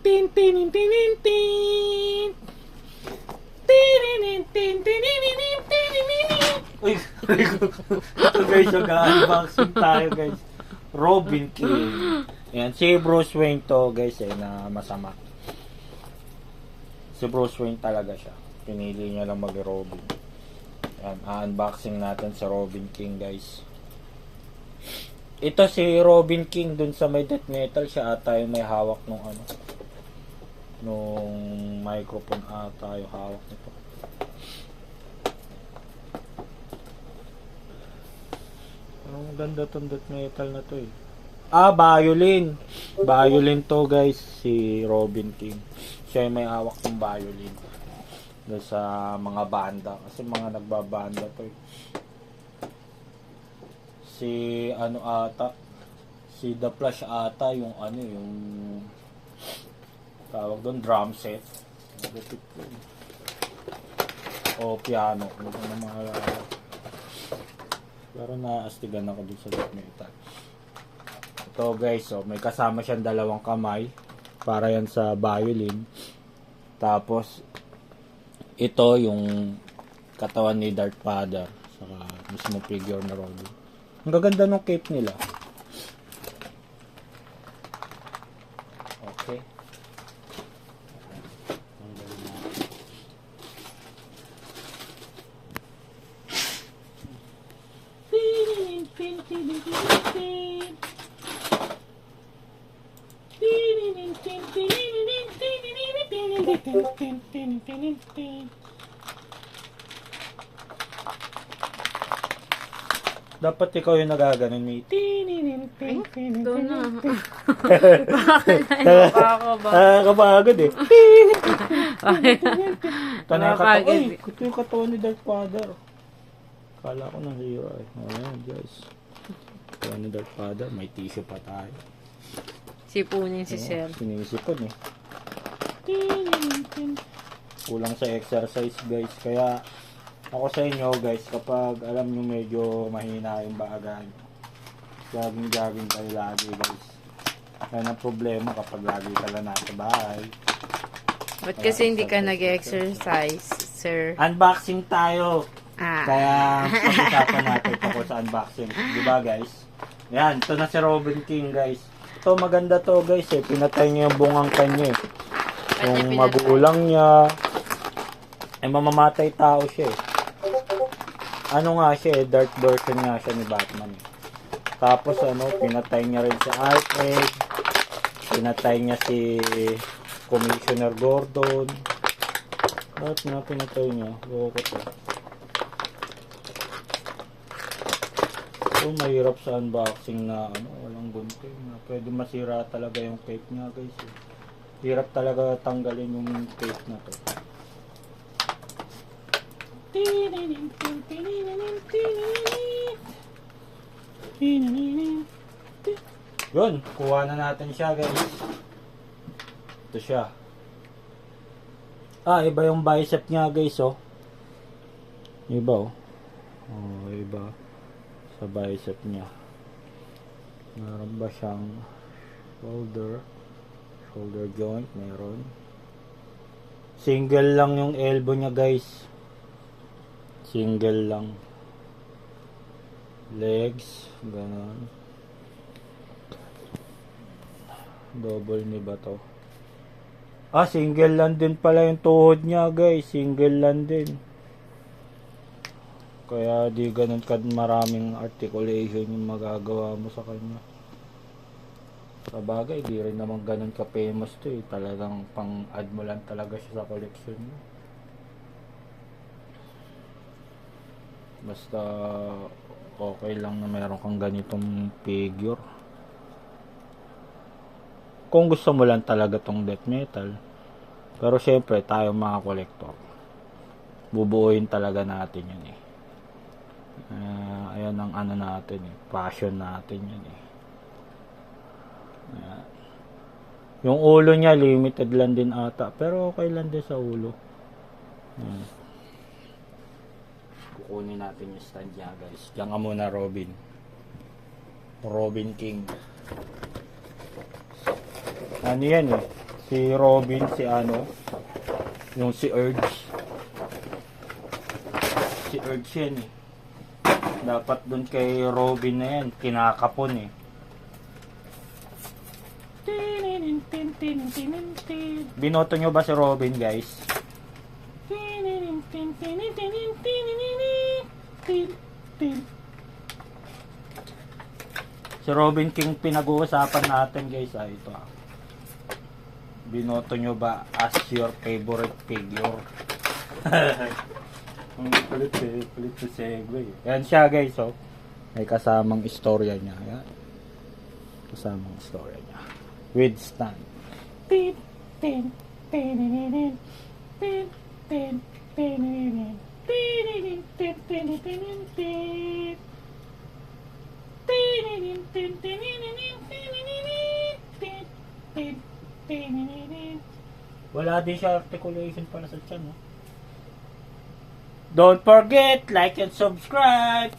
tin tin tin tin tin. Uy, ito guys, mag-unboxing tayo guys. Robin King. Yan, si Bruce Wayne to guys na masama. Si Bruce Wayne talaga siya. Pinili niya lang mag-Robin. Yan, unboxing natin sa Robin King guys. Ito si Robin King dun sa may death metal, siya ata yung may hawak nung nung microphone ata yung hawak nito. Ang ganda tong death metal na to eh. Violin. Violin to guys, si Robin King. Siya yung may hawak ng violin. Doon sa mga banda. Kasi mga nagbabanda to eh. Si si The Flash ata yung yung tawag doon, drum set. O piano. Pero naastigan ako dun sa death metal. Ito guys, may kasama siyang dalawang kamay. Para yan sa violin. Tapos, ito yung katawan ni Darth Vader. Saka mismo figure na Robin. Ang gaganda ng cape nila. Okay. Dapat ikaw yung nagaganon may Ito na. Nakakapagod eh. Nakakapagod. Ay, ito yung katawan ni Darth Vader. Kala ko nasira eh. Ayan guys. Katawan ni Darth Vader. May tissue pa tayo. Sipunin si Sir. Sinisipon eh. Kulang sa exercise guys. Kaya ako sa inyo guys, kapag alam nyo medyo mahina yung baga, jogging kayo lagi guys. Yan ang problema kapag lagi ka lang nasa bahay. Ba't kasi hindi ka nag-exercise, Sir? Unboxing tayo. Ah. Kaya pag-usapan natin tungkol sa unboxing. Diba guys? Yan, ito na si Robin King guys. Ito maganda to guys eh. Pinatay niya yung bungang kanya eh. Yung magulang niya. Mamamatay tao siya eh. Ano nga siya eh, dark version nga siya ni Batman. Tapos pinatay niya rin si Alfred. Pinatay niya si Commissioner Gordon. Bakit nga pinatay niya? Loko to. So, mahirap sa unboxing na walang gunting. Pwede masira talaga yung tape niya guys eh. Hirap talaga tanggalin yung tape na to. Yun, kuha na natin siya guys. Ito siya. Iba yung bicep niya guys oh. Iba oh. Iba sa bicep niya. Meron ba siyang shoulder joint? Meron. Single lang yung elbow niya guys. Single lang. Legs, ganon. Double ni ba to? Single lang din pala yung tuhod niya guys. Single lang din. Kaya di ganon maraming articulation yung magagawa mo sa kanya. Sa bagay, di rin naman ganon ka-famous to eh. Talagang pang-add mo lang talaga siya sa collection mo. Basta okay lang na meron kang ganitong figure. Kung gusto mo lang talaga tong death metal. Pero syempre tayo mga collector, bubuuin talaga natin yun eh. Ayan ang natin eh, passion natin yun eh. Ayan. Yung ulo niya limited lang din ata, pero okay lang din sa ulo. Ayan. Kukunin natin yung stand niya guys. Diyan ka muna Robin King. Ano yan eh, Si Robin, si ano, yung si Urge. Si Urge yan eh. Dapat dun kay Robin na yan, kinakapon eh. Binoto nyo ba si Robin, guys? Si Robin King pinag-uusapan natin, guys. Ito ah. Binoto nyo ba as your favorite figure? Ang kulit eh. Kulit sa segue. Yan siya, guys. Oh. May kasamang istorya niya. Yan. Kasamang istorya niya. With stand. Tin, tin, tin, tin, tin, tin, wala din siya articulation para sa tiyan, no? Don't forget, like and subscribe.